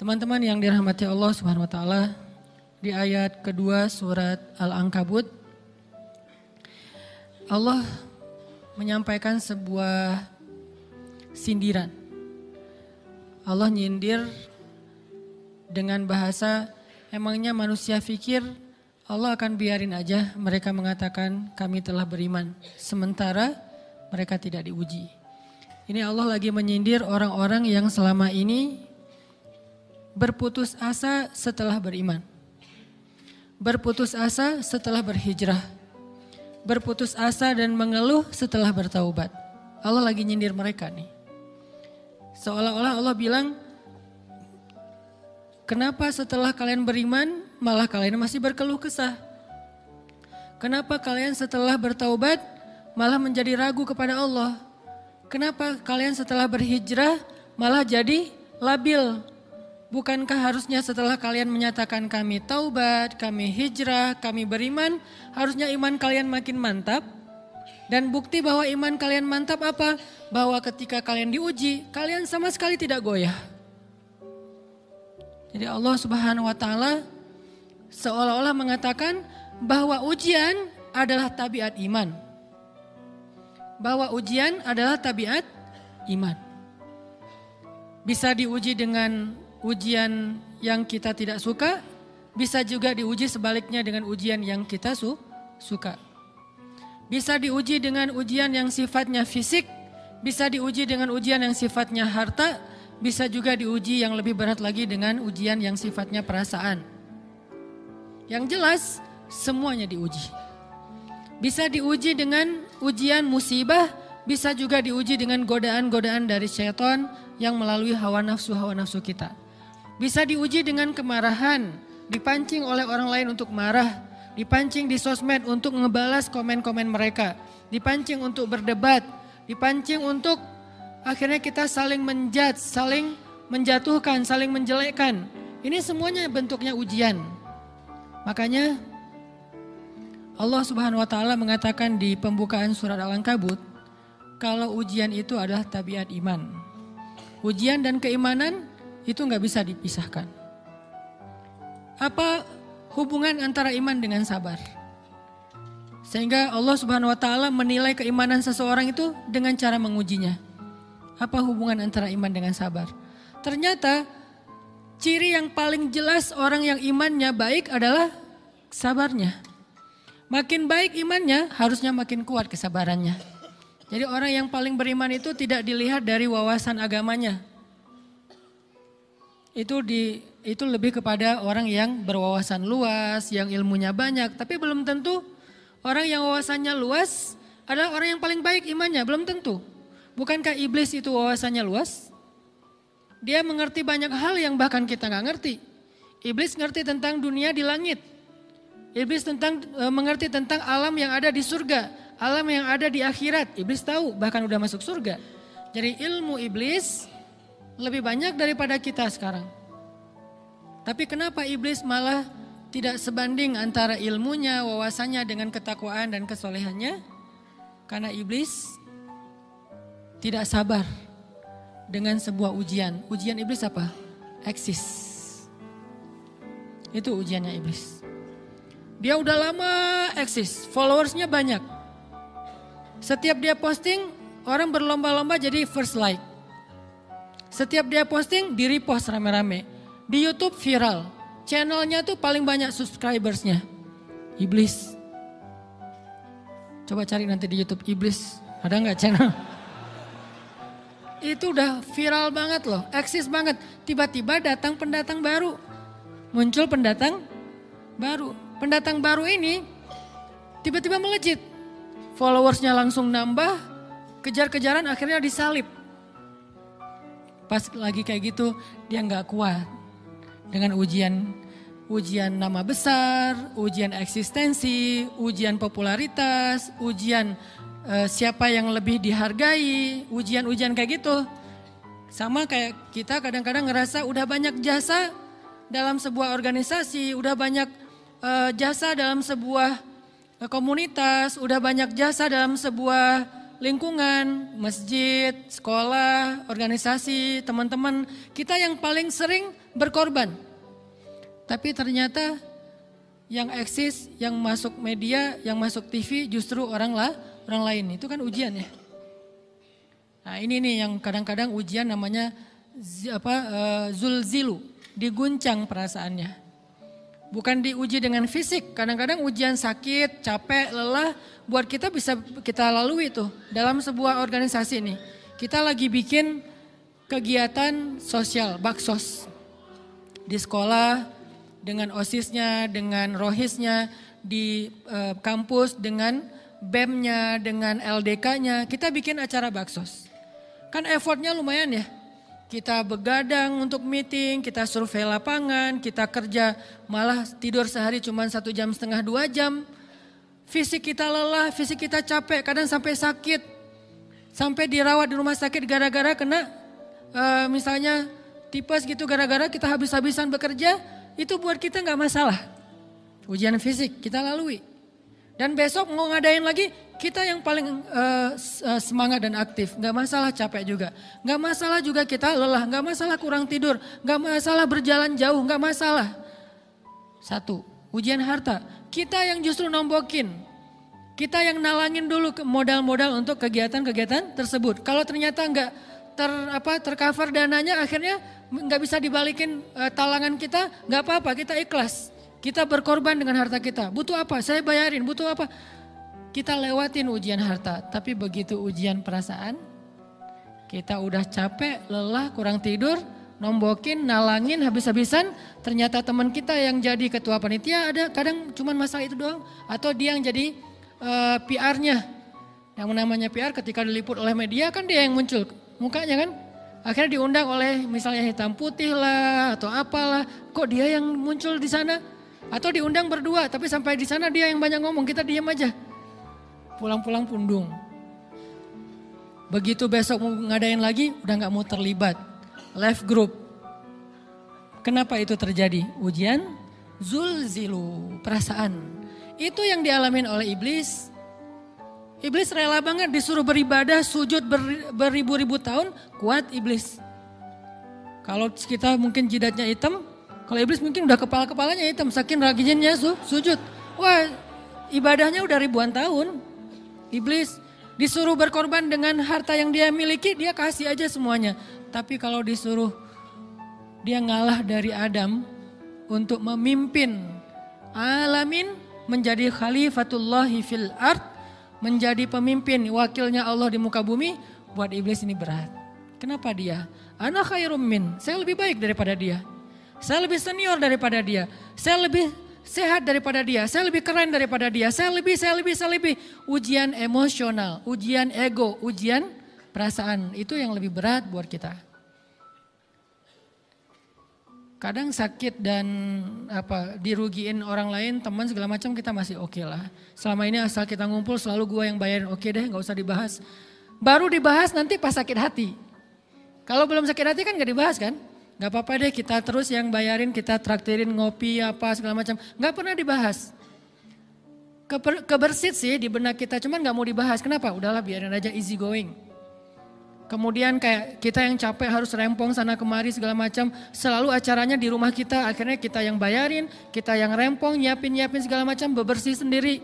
Teman-teman yang dirahmati Allah Subhanahu wa taala, di ayat kedua surat Al-Ankabut Allah menyampaikan sebuah sindiran. Allah nyindir dengan bahasa, emangnya manusia pikir Allah akan biarin aja mereka mengatakan kami telah beriman, sementara mereka tidak diuji. Ini Allah lagi menyindir orang-orang yang selama ini berputus asa setelah beriman. Berputus asa setelah berhijrah. Berputus asa dan mengeluh setelah bertaubat. Allah lagi nyindir mereka nih. Seolah-olah Allah bilang, kenapa setelah kalian beriman malah kalian masih berkeluh kesah? Kenapa kalian setelah bertaubat malah menjadi ragu kepada Allah? Kenapa kalian setelah berhijrah malah jadi labil? Bukankah harusnya setelah kalian menyatakan kami taubat, kami hijrah, kami beriman, harusnya iman kalian makin mantap? Dan bukti bahwa iman kalian mantap apa? Bahwa ketika kalian diuji, kalian sama sekali tidak goyah. Jadi Allah Subhanahu wa taala seolah-olah mengatakan bahwa ujian adalah tabiat iman. Bahwa ujian adalah tabiat iman. Bisa diuji dengan ujian yang kita tidak suka, bisa juga diuji sebaliknya dengan ujian yang kita suka. Bisa diuji dengan ujian yang sifatnya fisik, bisa diuji dengan ujian yang sifatnya harta, bisa juga diuji yang lebih berat lagi dengan ujian yang sifatnya perasaan. Yang jelas semuanya diuji. Bisa diuji dengan ujian musibah, bisa juga diuji dengan godaan-godaan dari syaitan yang melalui hawa nafsu kita. Bisa diuji dengan kemarahan, dipancing oleh orang lain untuk marah, dipancing di sosmed untuk ngebalas komen-komen mereka, dipancing untuk berdebat, dipancing untuk akhirnya kita saling menjudge, saling menjatuhkan, saling menjelekkan. Ini semuanya bentuknya ujian. Makanya Allah Subhanahu wa taala mengatakan di pembukaan surat Al-Ankabut, kalau ujian itu adalah tabiat iman. Ujian dan keimanan itu nggak bisa dipisahkan. Apa hubungan antara iman dengan sabar? Sehingga Allah Subhanahu wa taala menilai keimanan seseorang itu dengan cara mengujinya. Apa hubungan antara iman dengan sabar? Ternyata ciri yang paling jelas orang yang imannya baik adalah sabarnya. Makin baik imannya, harusnya makin kuat kesabarannya. Jadi orang yang paling beriman itu tidak dilihat dari wawasan agamanya. Itu lebih kepada orang yang berwawasan luas, yang ilmunya banyak. Tapi belum tentu orang yang wawasannya luas adalah orang yang paling baik imannya, belum tentu. Bukankah iblis itu wawasannya luas? Dia mengerti banyak hal yang bahkan kita gak ngerti. Iblis ngerti tentang dunia di langit. Iblis mengerti tentang alam yang ada di surga, alam yang ada di akhirat. Iblis tahu, bahkan udah masuk surga. Jadi ilmu iblis lebih banyak daripada kita sekarang. Tapi kenapa iblis malah tidak sebanding antara ilmunya, wawasannya dengan ketakwaan dan kesolehannya? Karena iblis tidak sabar dengan sebuah ujian. Ujian iblis apa? Eksis. Itu ujiannya iblis. Dia udah lama eksis, followersnya banyak. Setiap dia posting, orang berlomba-lomba jadi first like. Setiap dia posting, di repost rame-rame. Di YouTube viral. Channelnya tuh paling banyak subscribersnya. Iblis. Coba cari nanti di YouTube iblis. Ada gak channel? Itu udah viral banget loh. Eksis banget. Tiba-tiba datang pendatang baru. Muncul pendatang baru. Pendatang baru ini tiba-tiba melejit. Followersnya langsung nambah. Kejar-kejaran akhirnya disalib. Pas lagi kayak gitu dia gak kuat. Dengan ujian nama besar, ujian eksistensi, ujian popularitas, ujian siapa yang lebih dihargai, ujian-ujian kayak gitu. Sama kayak kita kadang-kadang ngerasa udah banyak jasa dalam sebuah organisasi, udah banyak jasa dalam sebuah komunitas, udah banyak jasa dalam sebuah lingkungan, masjid, sekolah, organisasi, teman-teman. Kita yang paling sering berkorban. Tapi ternyata yang eksis, yang masuk media, yang masuk TV justru orang lain. Itu kan ujian ya. Nah ini nih yang kadang-kadang ujian namanya zulzilu, diguncang perasaannya. Bukan diuji dengan fisik, kadang-kadang ujian sakit, capek, lelah, buat kita bisa kita lalui itu dalam sebuah organisasi nih. Kita lagi bikin kegiatan sosial, baksos di sekolah, dengan OSIS-nya, dengan ROHIS-nya, di kampus, dengan BEM-nya, dengan LDK-nya, kita bikin acara baksos. Kan effortnya lumayan ya. Kita begadang untuk meeting, kita survei lapangan, kita kerja malah tidur sehari cuma 1,5 jam, 2 jam. Fisik kita lelah, fisik kita capek, kadang sampai sakit. Sampai dirawat di rumah sakit gara-gara kena misalnya tipes gitu, gara-gara kita habis-habisan bekerja, itu buat kita gak masalah. Ujian fisik kita lalui. Dan besok mau ngadain lagi, kita yang paling semangat dan aktif. Gak masalah capek juga. Gak masalah juga kita lelah, gak masalah kurang tidur, gak masalah berjalan jauh, gak masalah. Satu, ujian harta. Kita yang justru nombokin. Kita yang nalangin dulu modal-modal untuk kegiatan-kegiatan tersebut. Kalau ternyata gak tercover dananya, akhirnya nggak bisa dibalikin talangan kita, nggak apa-apa, kita ikhlas. Kita berkorban dengan harta kita. Butuh apa? Saya bayarin. Butuh apa? Kita lewatin ujian harta. Tapi begitu ujian perasaan, kita udah capek, lelah, kurang tidur, nombokin, nalangin habis-habisan. Ternyata teman kita yang jadi ketua panitia ada kadang cuman masalah itu doang. Atau dia yang jadi PR-nya. Yang namanya PR ketika diliput oleh media kan dia yang muncul mukanya kan. Akhirnya diundang oleh misalnya hitam putih lah atau apalah. Kok dia yang muncul di sana? Atau diundang berdua tapi sampai di sana dia yang banyak ngomong, kita diam aja. Pulang-pulang pundung. Begitu besok mau ngadain lagi udah gak mau terlibat. Left group. Kenapa itu terjadi? Ujian zulzilu, perasaan. Itu yang dialamin oleh iblis. Iblis rela banget disuruh beribadah, sujud beribu-ribu tahun, kuat iblis. Kalau kita mungkin jidatnya hitam, kalau iblis mungkin udah kepala-kepalanya hitam, saking rajinnya sujud. Wah, ibadahnya udah ribuan tahun. Iblis disuruh berkorban dengan harta yang dia miliki, dia kasih aja semuanya. Tapi kalau disuruh dia ngalah dari Adam untuk memimpin alamin, menjadi khalifatullahi fil ard, menjadi pemimpin wakilnya Allah di muka bumi, buat iblis ini berat. Kenapa dia? Ana khairum min, saya lebih baik daripada dia. Saya lebih senior daripada dia. Saya lebih sehat daripada dia. Saya lebih keren daripada dia. Saya lebih. Ujian emosional, ujian ego, ujian perasaan. Itu yang lebih berat buat kita. Kadang sakit dan dirugiin orang lain, teman segala macam kita masih oke lah. Selama ini asal kita ngumpul selalu gue yang bayarin, oke deh gak usah dibahas. Baru dibahas nanti pas sakit hati. Kalau belum sakit hati kan gak dibahas kan. Gak apa-apa deh kita terus yang bayarin, kita traktirin ngopi apa segala macam. Gak pernah dibahas. Kebersit sih di benak kita, cuman gak mau dibahas. Kenapa? Udahlah biarin aja, easy going. Kemudian kayak kita yang capek harus rempong sana kemari segala macam. Selalu acaranya di rumah kita, akhirnya kita yang bayarin, kita yang rempong, nyiapin segala macam, bebersih sendiri.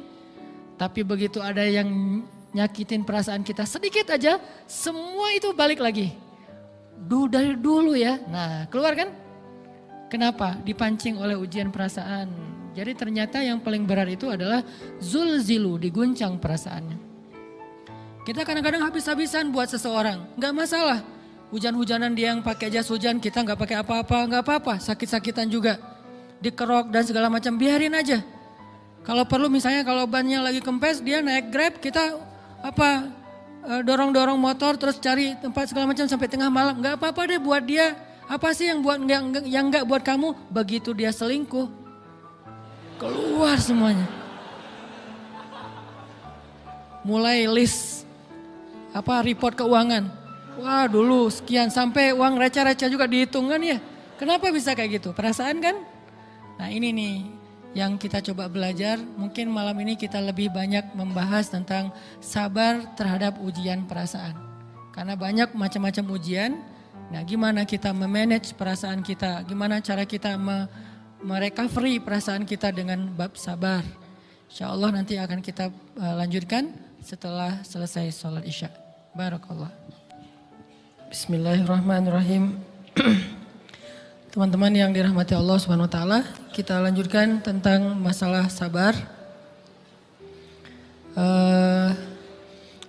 Tapi begitu ada yang nyakitin perasaan kita sedikit aja, semua itu balik lagi. Dari dulu ya, nah keluar kan? Kenapa? Dipancing oleh ujian perasaan. Jadi ternyata yang paling berat itu adalah zulzilu, diguncang perasaannya. Kita kadang-kadang habis-habisan buat seseorang, gak masalah. Hujan-hujanan dia yang pakai jas hujan, kita gak pakai apa-apa, gak apa-apa. Sakit-sakitan juga, dikerok dan segala macam, biarin aja. Kalau perlu misalnya kalau bannya lagi kempes, dia naik Grab, kita dorong-dorong motor terus cari tempat segala macam sampai tengah malam. Gak apa-apa deh buat dia, apa sih yang gak buat kamu? Begitu dia selingkuh, keluar semuanya. Mulai list report keuangan. Wah dulu sekian, sampai uang receh-receh juga dihitung kan ya. Kenapa bisa kayak gitu? Perasaan kan? Nah ini nih yang kita coba belajar. Mungkin malam ini kita lebih banyak membahas tentang sabar terhadap ujian perasaan. Karena banyak macam-macam ujian Nah, gimana kita memanage perasaan kita? Gimana cara kita merecovery perasaan kita dengan bab sabar? Insya Allah nanti akan kita lanjutkan setelah selesai sholat isya. Barakallah. Bismillahirrahmanirrahim. Teman-teman yang dirahmati Allah Subhanahu wa taala, kita lanjutkan tentang masalah sabar.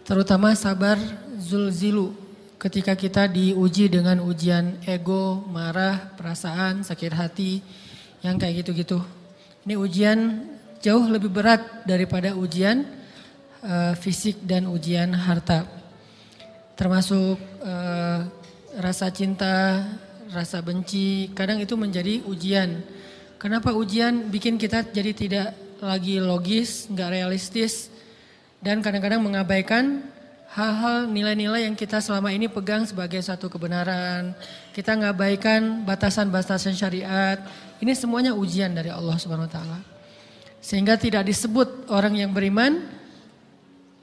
Terutama sabar zulzilu, ketika kita diuji dengan ujian ego, marah, perasaan, sakit hati, yang kayak gitu-gitu. Ini ujian jauh lebih berat daripada ujian fisik dan ujian harta. Termasuk rasa cinta, rasa benci, kadang itu menjadi ujian. Kenapa ujian bikin kita jadi tidak lagi logis, nggak realistis, dan kadang-kadang mengabaikan hal-hal nilai-nilai yang kita selama ini pegang sebagai satu kebenaran. Kita ngabaikan batasan-batasan syariat. Ini semuanya ujian dari Allah Subhanahu wa taala. Sehingga tidak disebut orang yang beriman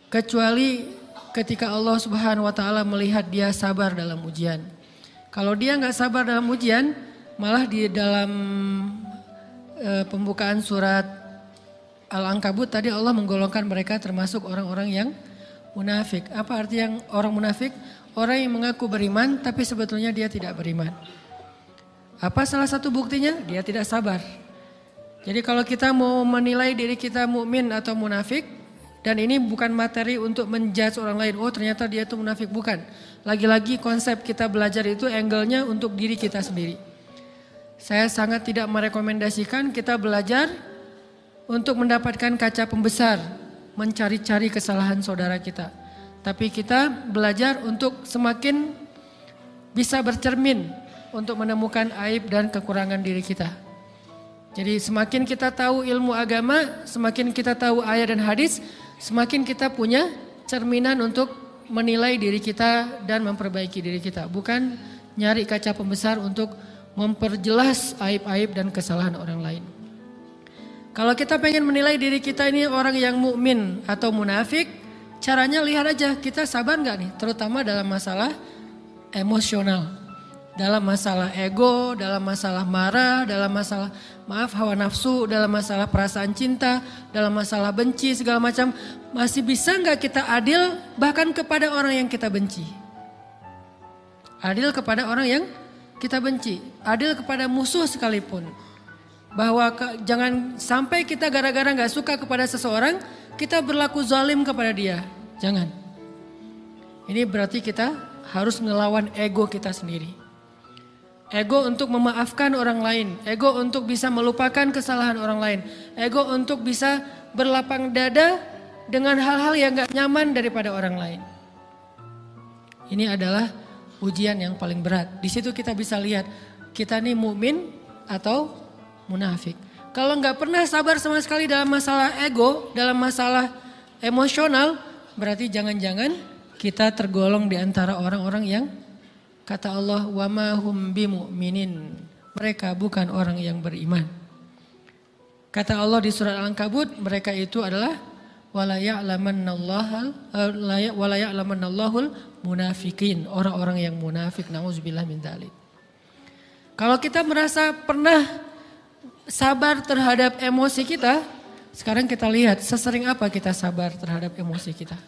kecuali ketika Allah Subhanahu wa taala melihat dia sabar dalam ujian. Kalau dia nggak sabar dalam ujian, malah di dalam pembukaan surat Al-Ankabut tadi Allah menggolongkan mereka termasuk orang-orang yang munafik. Apa arti yang orang munafik? Orang yang mengaku beriman tapi sebetulnya dia tidak beriman. Apa salah satu buktinya? Dia tidak sabar. Jadi kalau kita mau menilai diri kita mukmin atau munafik, dan ini bukan materi untuk menjudge orang lain, oh ternyata dia itu munafik, bukan. Lagi-lagi konsep kita belajar itu angle-nya untuk diri kita sendiri. Saya sangat tidak merekomendasikan kita belajar untuk mendapatkan kaca pembesar, mencari-cari kesalahan saudara kita. Tapi kita belajar untuk semakin bisa bercermin untuk menemukan aib dan kekurangan diri kita. Jadi semakin kita tahu ilmu agama, semakin kita tahu ayat dan hadis, semakin kita punya cerminan untuk menilai diri kita dan memperbaiki diri kita. Bukan nyari kaca pembesar untuk memperjelas aib-aib dan kesalahan orang lain. Kalau kita pengen menilai diri kita ini orang yang mukmin atau munafik, caranya lihat aja kita sabar nggak nih, terutama dalam masalah emosional, dalam masalah ego, dalam masalah marah, dalam masalah hawa nafsu, dalam masalah perasaan cinta, dalam masalah benci segala macam, masih bisa nggak kita adil bahkan kepada orang yang kita benci? Adil kepada orang yang kita benci, adil kepada musuh sekalipun. Bahwa jangan sampai kita gara-gara gak suka kepada seseorang, kita berlaku zalim kepada dia. Jangan. Ini berarti kita harus ngelawan ego kita sendiri. Ego untuk memaafkan orang lain. Ego untuk bisa melupakan kesalahan orang lain. Ego untuk bisa berlapang dada dengan hal-hal yang gak nyaman daripada orang lain. Ini adalah ujian yang paling berat. Di situ kita bisa lihat kita nih mukmin atau munafik. Kalau nggak pernah sabar sama sekali dalam masalah ego, dalam masalah emosional, berarti jangan-jangan kita tergolong di antara orang-orang yang kata Allah wa ma hum bimu'minin. Mereka bukan orang yang beriman. Kata Allah di surat Al-Ankabut, mereka itu adalah wala ya'lamannallahul munafikin, orang-orang yang munafik. Nauzubillah min dzalik. Kalau kita merasa pernah sabar terhadap emosi kita, sekarang kita lihat sesering apa kita sabar terhadap emosi kita.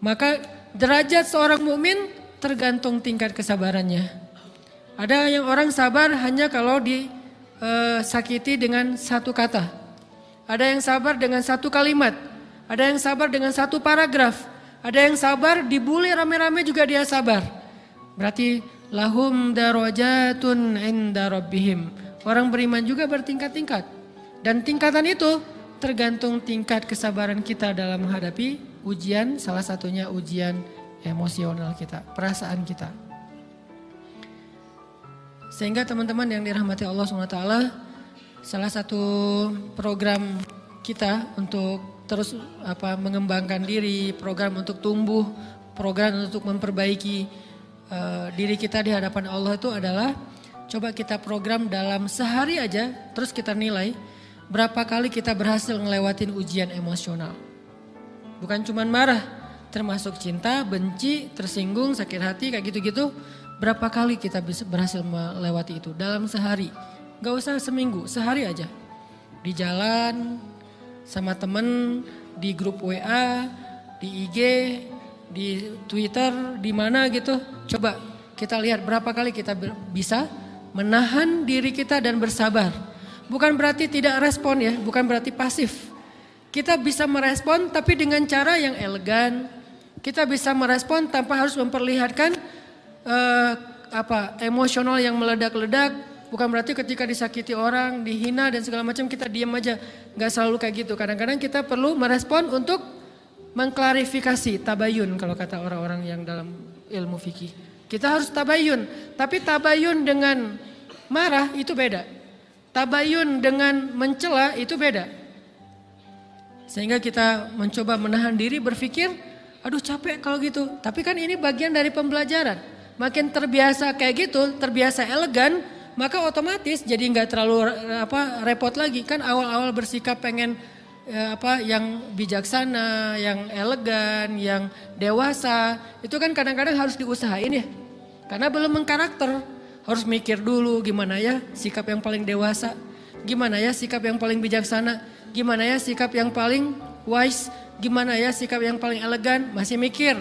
Maka derajat seorang mukmin tergantung tingkat kesabarannya. Ada yang orang sabar hanya kalau disakiti dengan satu kata. Ada yang sabar dengan satu kalimat. Ada yang sabar dengan satu paragraf. Ada yang sabar dibully rame-rame juga dia sabar. Berarti lahum darajatun inda rabbihim. Orang beriman juga bertingkat-tingkat. Dan tingkatan itu tergantung tingkat kesabaran kita dalam menghadapi ujian. Salah satunya ujian emosional kita, perasaan kita. Sehingga teman-teman yang dirahmati Allah SWT, salah satu program kita untuk terus mengembangkan diri, program untuk tumbuh, program untuk memperbaiki diri kita di hadapan Allah itu adalah coba kita program dalam sehari aja, terus kita nilai berapa kali kita berhasil ngelewatin ujian emosional. Bukan cuma marah, termasuk cinta, benci, tersinggung, sakit hati, kayak gitu-gitu. Berapa kali kita bisa berhasil melewati itu dalam sehari? Gak usah seminggu, sehari aja. Di jalan, sama temen, di grup WA, di IG, di Twitter, di mana gitu. Coba kita lihat berapa kali kita bisa menahan diri kita dan bersabar. Bukan berarti tidak respon ya, bukan berarti pasif. Kita bisa merespon tapi dengan cara yang elegan. Kita bisa merespon tanpa harus memperlihatkan emosional yang meledak-ledak. Bukan berarti ketika disakiti orang, dihina dan segala macam kita diam aja. Gak selalu kayak gitu. Kadang-kadang kita perlu merespon untuk mengklarifikasi, tabayun kalau kata orang-orang yang dalam ilmu fikih. Kita harus tabayun. Tapi tabayun dengan marah itu beda. Tabayun dengan mencela itu beda. Sehingga kita mencoba menahan diri berpikir, aduh capek kalau gitu. Tapi kan ini bagian dari pembelajaran. Makin terbiasa kayak gitu, terbiasa elegan, maka otomatis jadi nggak terlalu repot lagi. Kan awal-awal bersikap pengen yang bijaksana, yang elegan, yang dewasa, itu kan kadang-kadang harus diusahain ya. Karena belum mengkarakter, harus mikir dulu gimana ya sikap yang paling dewasa, gimana ya sikap yang paling bijaksana, gimana ya sikap yang paling wise, gimana ya sikap yang paling elegan, masih mikir.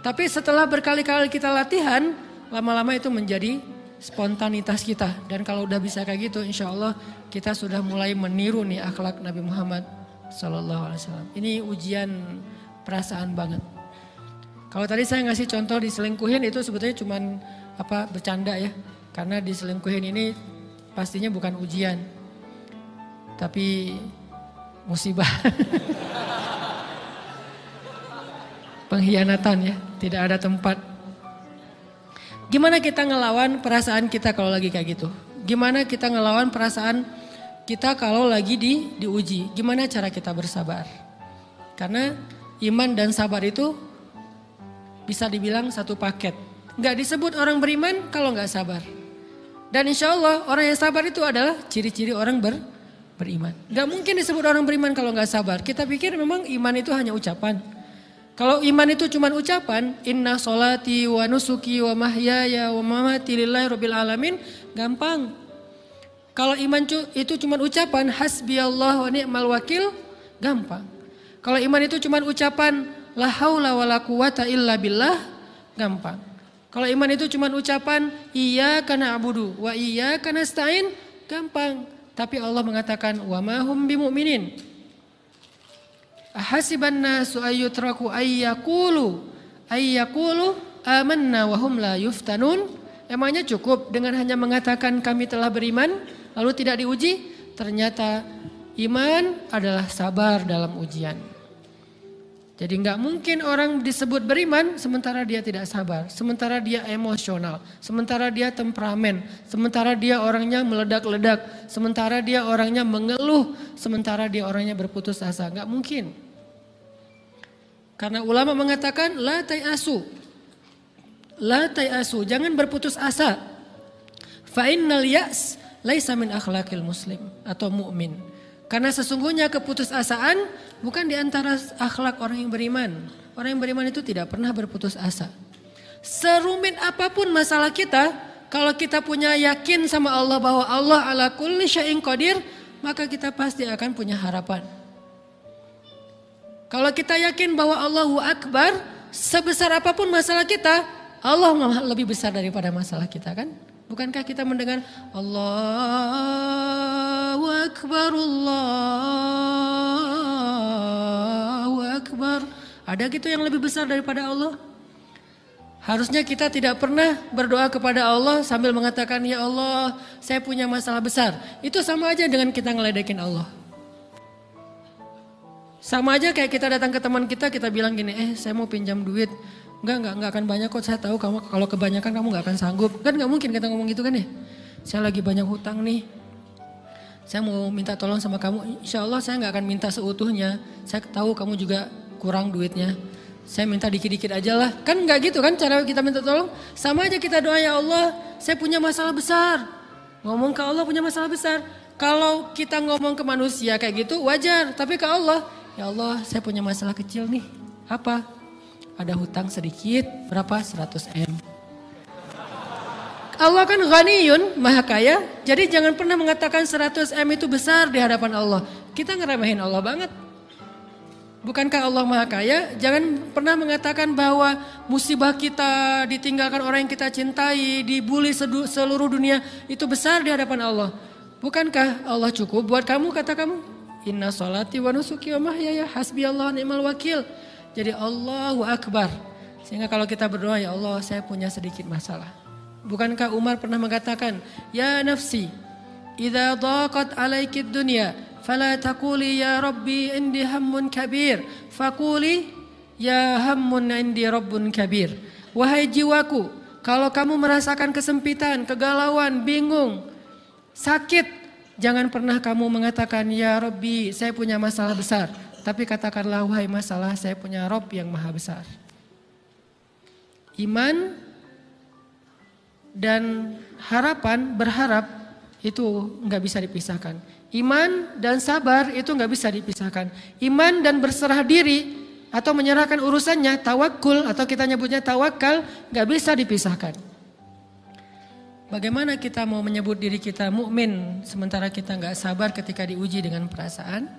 Tapi setelah berkali-kali kita latihan, lama-lama itu menjadi spontanitas kita. Dan kalau udah bisa kayak gitu, insya Allah kita sudah mulai meniru nih akhlak Nabi Muhammad SAW. Ini ujian perasaan banget. Kalau tadi saya ngasih contoh diselingkuhin itu sebetulnya cuman bercanda ya. Karena diselingkuhin ini pastinya bukan ujian, tapi musibah. Pengkhianatan ya, tidak ada tempat. Gimana kita ngelawan perasaan kita kalau lagi kayak gitu? Gimana kita ngelawan perasaan kita kalau lagi diuji? Gimana cara kita bersabar? Karena iman dan sabar itu bisa dibilang satu paket. Gak disebut orang beriman kalau gak sabar. Dan insya Allah orang yang sabar itu adalah ciri-ciri orang beriman. Gak mungkin disebut orang beriman kalau gak sabar. Kita pikir memang iman itu hanya ucapan. Kalau iman itu cuma ucapan, inna sholati wa nusuki wa mahyaya wa mamati lillahi rabbil alamin, gampang. Kalau iman itu cuma ucapan, hasbiyallah wa ni'mal wakil, gampang. Kalau iman itu cuma ucapan, la haula wa la quwata illa billah, gampang. Kalau iman itu cuma ucapan, iyyaka na'budu wa iyyaka nasta'in, gampang. Tapi Allah mengatakan, wa ma hum bimu'minin. Ahasiban nasu ayyutraku ayyakulu amanna wa hum la yuftanun. Emangnya cukup dengan hanya mengatakan kami telah beriman lalu tidak diuji? Ternyata iman adalah sabar dalam ujian. Jadi enggak mungkin orang disebut beriman sementara dia tidak sabar, sementara dia emosional, sementara dia temperamen, sementara dia orangnya meledak-ledak, sementara dia orangnya mengeluh, sementara dia orangnya berputus asa. Enggak mungkin. Karena ulama mengatakan la tayasu. La tayasu, jangan berputus asa. Fa innal ya's laisa min akhlaqil muslim atau mukmin. Karena sesungguhnya keputusasaan bukan di antara akhlak orang yang beriman. Orang yang beriman itu tidak pernah berputus asa. Serumit apapun masalah kita, kalau kita punya yakin sama Allah bahwa Allah ala kulli syai'in qadir, maka kita pasti akan punya harapan. Kalau kita yakin bahwa Allahu Akbar, sebesar apapun masalah kita, Allah lebih besar daripada masalah kita kan? Bukankah kita mendengar Allahu Akbar, Allahu Akbar. Ada gitu yang lebih besar daripada Allah? Harusnya kita tidak pernah berdoa kepada Allah sambil mengatakan, ya Allah saya punya masalah besar. Itu sama aja dengan kita ngeledekin Allah. Sama aja kayak kita datang ke teman kita bilang gini, saya mau pinjam duit. Enggak akan banyak kok, saya tahu kamu kalau kebanyakan kamu gak akan sanggup. Kan gak mungkin kita ngomong gitu kan ya. Saya lagi banyak hutang nih. Saya mau minta tolong sama kamu. Insya Allah saya gak akan minta seutuhnya. Saya tahu kamu juga kurang duitnya. Saya minta dikit-dikit aja lah. Kan gak gitu kan cara kita minta tolong. Sama aja kita doa, ya Allah saya punya masalah besar. Ngomong ke Allah punya masalah besar. Kalau kita ngomong ke manusia kayak gitu wajar. Tapi ke Allah, ya Allah saya punya masalah kecil nih. Apa? Ada hutang sedikit, berapa? 100 M. Allah kan ghaniyun, maha kaya. Jadi jangan pernah mengatakan 100 M itu besar di hadapan Allah. Kita ngeremehin Allah banget. Bukankah Allah maha kaya? Jangan pernah mengatakan bahwa musibah kita, ditinggalkan orang yang kita cintai, dibully seluruh dunia itu besar di hadapan Allah. Bukankah Allah cukup buat kamu, kata kamu? Inna sholati wa nusuki wa mahyaya hasbiyallahu ni'mal wakil. Jadi Allahu Akbar. Sehingga kalau kita berdoa, ya Allah saya punya sedikit masalah. Bukankah Umar pernah mengatakan, ya nafsi, idza dhaqat alaikid dunya, fala taquli ya rabbi indi hammun kabir, faquli ya hammun indi rabbun kabir. Wahai jiwaku, kalau kamu merasakan kesempitan, kegalauan, bingung, sakit, jangan pernah kamu mengatakan ya Rabbi saya punya masalah besar. Tapi katakanlah wahai masalah saya punya Rabb yang maha besar. Iman dan harapan, berharap itu nggak bisa dipisahkan. Iman dan sabar itu nggak bisa dipisahkan. Iman dan berserah diri atau menyerahkan urusannya, tawakul atau kita nyebutnya tawakal, nggak bisa dipisahkan. Bagaimana kita mau menyebut diri kita mukmin sementara kita nggak sabar ketika diuji dengan perasaan?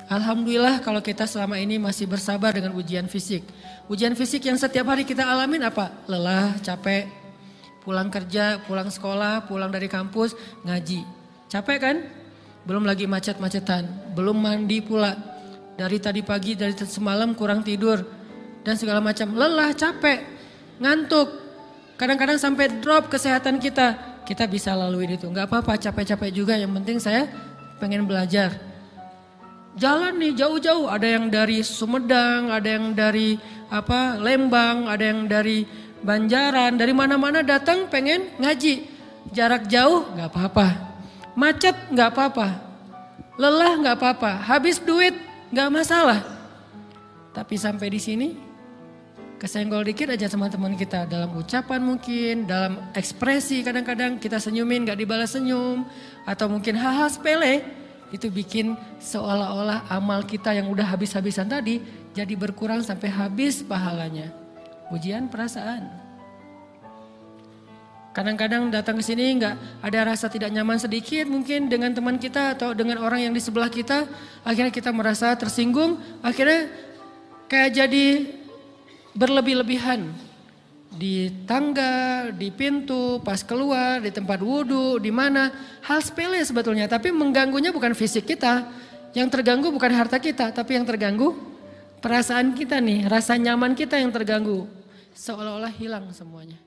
Alhamdulillah kalau kita selama ini masih bersabar dengan ujian fisik. Ujian fisik yang setiap hari kita alamin apa? Lelah, capek, pulang kerja, pulang sekolah, pulang dari kampus, ngaji. Capek kan? Belum lagi macet-macetan, belum mandi pula. Dari tadi pagi, dari semalam kurang tidur, dan segala macam. Lelah, capek, ngantuk. Kadang-kadang sampai drop kesehatan kita. Kita bisa lalui itu, gak apa-apa capek-capek juga, yang penting saya pengen belajar. Jalan nih jauh-jauh, ada yang dari Sumedang, ada yang dari Lembang, ada yang dari Banjaran, dari mana-mana datang pengen ngaji. Jarak jauh gak apa-apa, macet gak apa-apa, lelah gak apa-apa, habis duit gak masalah. Tapi sampai di sini kesenggol dikit aja sama teman kita, dalam ucapan mungkin, dalam ekspresi kadang-kadang kita senyumin gak dibalas senyum, atau mungkin hal-hal sepele. Itu bikin seolah-olah amal kita yang udah habis-habisan tadi jadi berkurang sampai habis pahalanya. Ujian perasaan. Kadang-kadang datang ke sini nggak ada rasa tidak nyaman sedikit mungkin dengan teman kita atau dengan orang yang di sebelah kita. Akhirnya kita merasa tersinggung, akhirnya kayak jadi berlebih-lebihan. Di tangga, di pintu, pas keluar, di tempat wudhu, di mana. Hal sepele sebetulnya, tapi mengganggunya bukan fisik kita. Yang terganggu bukan harta kita, tapi yang terganggu perasaan kita nih, rasa nyaman kita yang terganggu. Seolah-olah hilang semuanya.